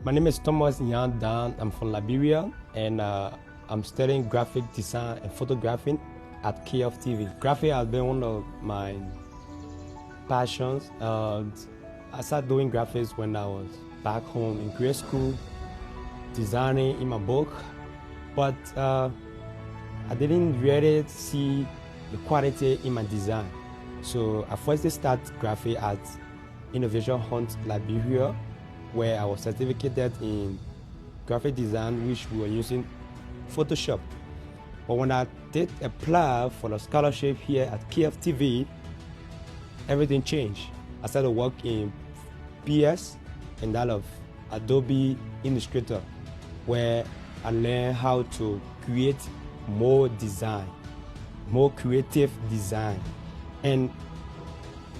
My name is Thomas Nyan Dan. I'm from Liberia, and I'm studying graphic design and photographing at KFTV. Graphic has been one of my passions. I started doing graphics when I was back home in grade school, designing in my book, but I didn't really see the quality in my design. So I first started graphic at Innovation Hunt, Liberia, where I was certificated in graphic design, which we were using Photoshop. But when I did apply for the scholarship here at KFTV, everything changed. I started working in PS and that of Adobe Illustrator, where I learned how to create more design, more creative design. And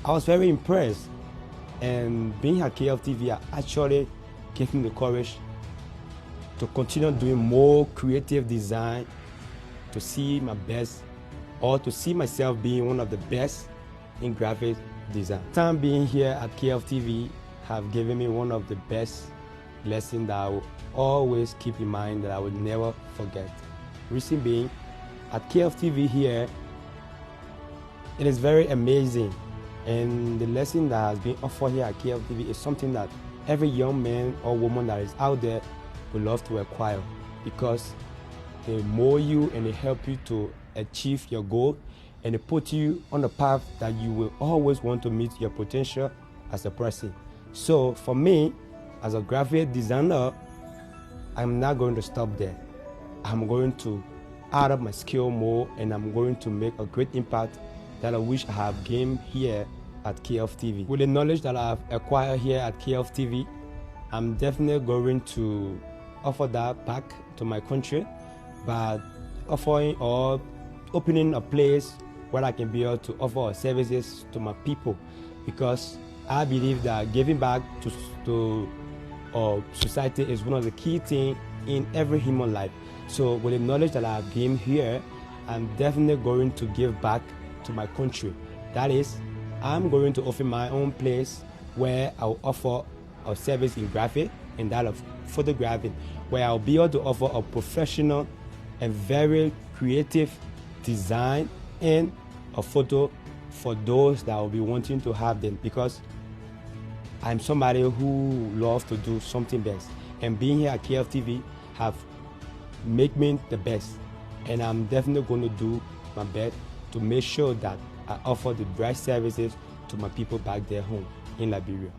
I was very impressed. And being at KFTV actually gave me the courage to continue doing more creative design, to see my best, or to see myself being one of the best in graphic design. Time being here at KFTV have given me one of the best lessons that I will always keep in mind, that I will never forget. Reason being, at KFTV here, it is very amazing. And the lesson that has been offered here at KFTV is something that every young man or woman that is out there would love to acquire, because they mold you and they help you to achieve your goal, and they put you on the path that you will always want to meet your potential as a person. So for me, as a graphic designer, I'm not going to stop there. I'm going to add up my skill more, and I'm going to make a great impact that I wish I have gained here at KFTV. With the knowledge that I've acquired here at KFTV, I'm definitely going to offer that back to my country by offering or opening a place where I can be able to offer services to my people, because I believe that giving back to society is one of the key things in every human life. So with the knowledge that I've gained here, I'm definitely going to give back to my country. That is, I'm going to offer my own place where I'll offer a service in graphic and that of photographing, where I'll be able to offer a professional and very creative design and a photo for those that will be wanting to have them, because I'm somebody who loves to do something best, and being here at KFTV have made me the best, and I'm definitely going to do my best to make sure that I offer the right services to my people back there home in Liberia.